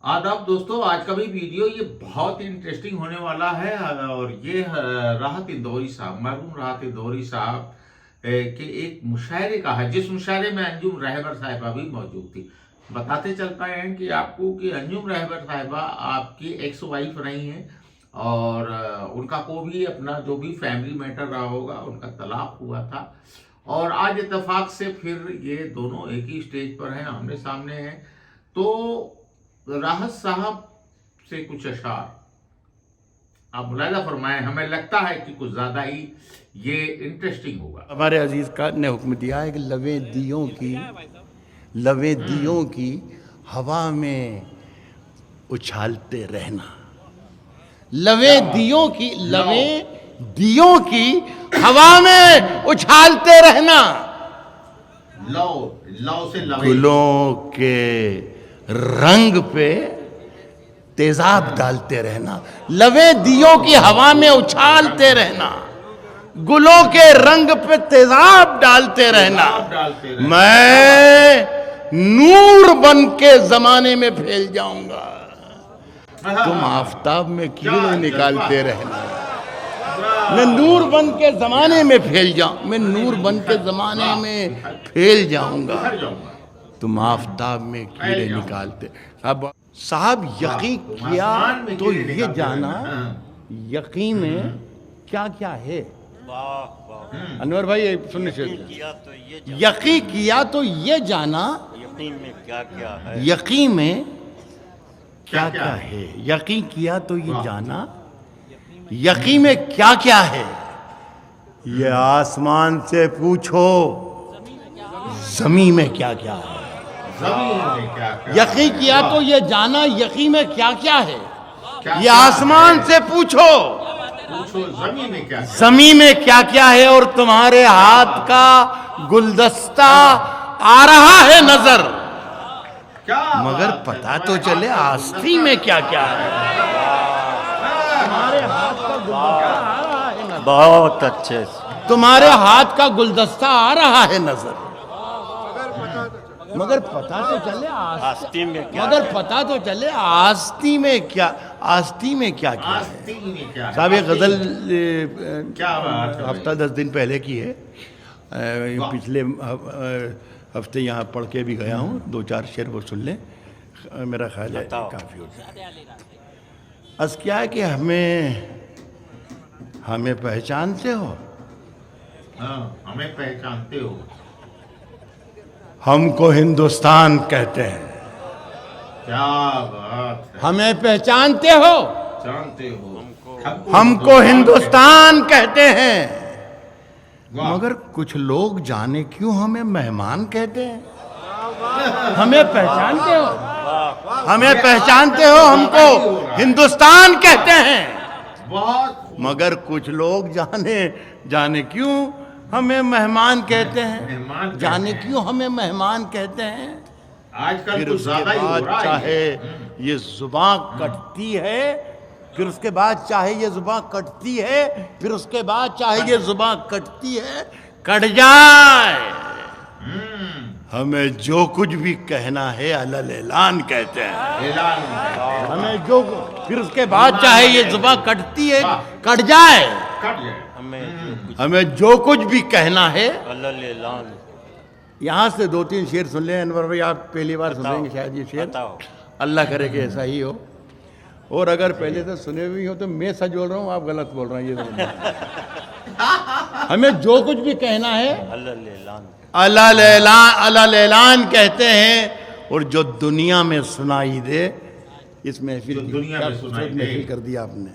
आदाब दोस्तों, आज का भी वीडियो ये बहुत ही इंटरेस्टिंग होने वाला है। और ये राहत इंदौरी साहब, मरहूम राहत इंदौरी साहब के एक मुशायरे का है, जिस मुशायरे में अंजुम रहबर साहिबा भी मौजूद थी। बताते चल पाए हैं कि आपको कि अंजुम रहबर साहिबा आपकी एक्स वाइफ रही हैं और उनका को भी अपना जो भी फैमिली मैटर रहा होगा, उनका तलाक हुआ था और आज इत्तेफाक से फिर ये दोनों एक ही स्टेज पर हैं, आमने सामने हैं। तो राहत साहब से कुछ अशार आप मुलाहिजा फरमाएं, हमें लगता है कि कुछ ज्यादा ही ये इंटरेस्टिंग होगा। हमारे अजीज का ने हुक्म दिया है कि लवे दियों की हवा में उछालते रहना। लवे दियों की हवा में उछालते रहना। लव से लवे, गुलों के रंग पे तेजाब डालते रहना। लवे दियों की हवा में उछालते रहना, गुलों के रंग पे तेजाब डालते रहना। मैं नूर बन के जमाने में फैल जाऊंगा, तुम आफताब में कीड़े निकालते रहना। मैं नूर बन के जमाने में फैल जाऊं, मैं नूर बन के जमाने में फैल जाऊंगा, तुम आफताब में कीड़े निकालते। अब साहब यकीन किया तो ये जाना, यकीन में क्या क्या है। अनवर भाई सुनने से, यकीन किया तो ये जाना, यकीन में क्या क्या है। यकीन में क्या क्या है। यकीन किया तो ये जाना, यकीन में क्या क्या है। ये आसमान से पूछो, जमीन में क्या क्या है। यकीन किया तो ये जाना, यकीन में क्या क्या है। ये आसमान से पूछो, जमीन में क्या क्या है। और तुम्हारे हाथ का गुलदस्ता आ रहा है नजर, मगर पता तो चले आस्ती में क्या क्या है। तुम्हारे हाथ का गुलदस्ता आ रहा है नजर, बहुत अच्छे से। तुम्हारे हाथ का गुलदस्ता आ रहा है नजर, मगर पता तो चले आस्ती में क्या, मगर पता तो चले आस्ती में क्या, आस्ती में क्या क्या है। साहब ये गजल हफ्ता 10 दिन पहले की है। पिछले हफ्ते यहाँ पढ़ के भी गया हूँ, 2-4 शेर वो सुन लें, मेरा ख्याल है काफी होता है। अस क्या है कि हमें पहचानते हो, हमें पहचानते हो। हमको हिंदुस्तान कहते हैं। क्या बात है, हमें पहचानते हो, जानते हो, हमको हिंदुस्तान कहते हैं। मगर कुछ लोग जाने क्यों हमें मेहमान कहते हैं। हमें पहचानते हो, हमें पहचानते हो, हमको हिंदुस्तान कहते हैं। बहुत मगर कुछ लोग जाने क्यों हमें मेहमान कहते हैं। जाने क्यों हमें मेहमान कहते हैं। आजकल फिर कुछ उसके ज्यादा ही हो बाद रहा है। चाहे ये जुबान कटती है, फिर उसके बाद चाहे ये जुबान कटती है, फिर उसके बाद चाहे ये जुबान कटती है, कट जाए। हमें जो कुछ भी कहना है अलल ऐलान कहते हैं। ऐलान हमें जो, फिर उसके बाद चाहे ये जुबान कटती है, कट जाए। कट जाए। हमें जो कुछ भी कहना है। अल्लाह ऐलान। यहाँ से 2-3 शेर सुन लें अनवर भाई, आप पहली बार सुनेंगे शायद ये शेर। अल्लाह करे कि ऐसा ही हो, और अगर पहले से सुने हुए हो तो मैं सच बोल रहा हूँ, आप गलत बोल रहे हैं। ये हमें जो कुछ भी कहना है अल्लाह ऐलान कहते हैं। और जो दुनिया में सुनाई दे, इस महफिल की क्या खूबसूरत महफिल कर दिया आपने।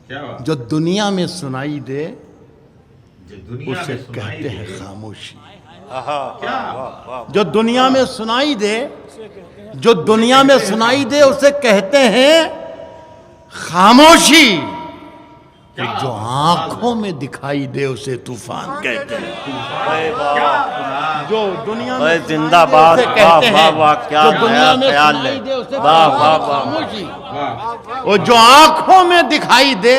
जो दुनिया में सुनाई दे उसे कहते हैं खामोशी। जो दुनिया में सुनाई दे, जो दुनिया में सुनाई दे उसे कहते हैं खामोशी। जो आंखों में दिखाई दे उसे तूफान कहते हैं। जो दुनिया में जिंदाबाद, वाह वाह, क्या जो दुनिया में ख्याल है, सुनाई दे उसे वाह वाह वाह। खामोशी। और जो आंखों में दिखाई दे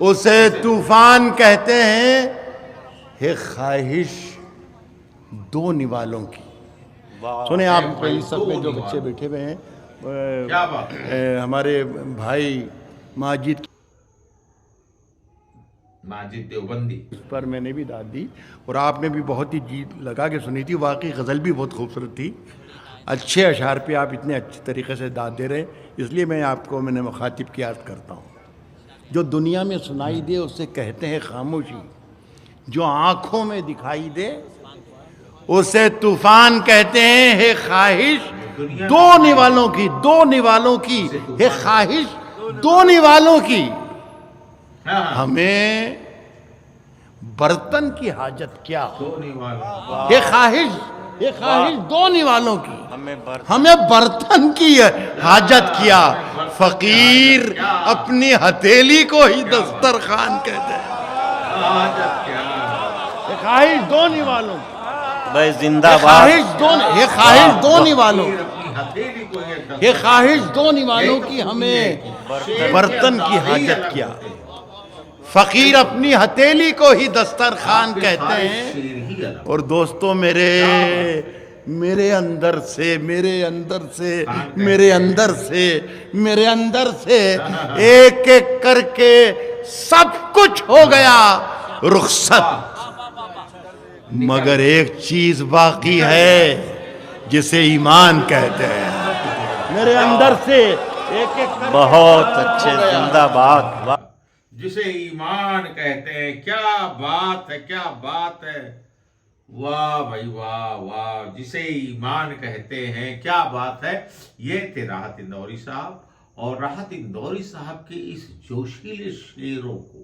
उसे तूफान कहते हैं। है ख्वाहिश दो निवालों की, वाह। सुने आप भाई, इस सब पे जो दो बच्चे बैठे हुए हैं क्या बात है। हमारे भाई माजिद देवबंदी पर मैंने भी दाद दी और आपने भी बहुत ही जी लगा के सुनी थी। वाकई गज़ल भी बहुत खूबसूरत थी। अच्छे अशार पे आप इतने अच्छे तरीके से दाद दे रहे हैं, इसलिए मैंने मुखातिब की याद करता हूँ। जो दुनिया में सुनाई दे उसे कहते हैं खामोशी, जो आँखों में दिखाई दे उसे तूफान कहते हैं। है ख्वाहिश दो निवालों की है ख्वाहिश दो निवालों की। हमें बर्तन की हाजत क्या हो, ये ख्वाहिश दो निवालों की। हमें बर्तन की हाजत क्या, फकीर अपनी हथेली को ही दस्तरखान कहते हैं। ये ख्वाहिश दो निवालों की, भाई जिंदाबाद। ये ख्वाहिश दो निवालों, ये ख्वाहिश दो निवालों की। हमें बर्तन की हाजत क्या, फकीर अपनी हथेली को ही दस्तरखान कहते हैं। और दोस्तों मेरे अंदर से एक एक करके सब कुछ हो गया रुखसत, मगर एक चीज बाकी है जिसे ईमान कहते हैं। मेरे अंदर से एक एक करके बहुत अच्छे, जिंदाबाद। वाह। जिसे ईमान कहते हैं। क्या बात है, क्या बात है। वाह भाई वाह वाह। जिसे ईमान कहते हैं, क्या बात है। ये थे राहत इंदौरी साहब, और राहत इंदौरी साहब के इस जोशीले शेरों को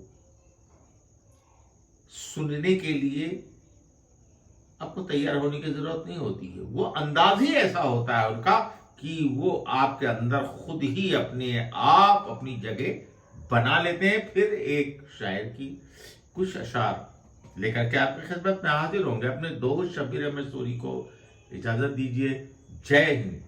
सुनने के लिए आपको तैयार होने की जरूरत नहीं होती है। वो अंदाज ही ऐसा होता है उनका कि वो आपके अंदर खुद ही अपने आप अपनी जगह बना लेते हैं। फिर एक शायर की कुछ अशार लेकर के आपकी खिदमत में हाजिर होंगे। अपने दोस्त शब्बीर अहमद सूरी को इजाजत दीजिए। जय हिंद।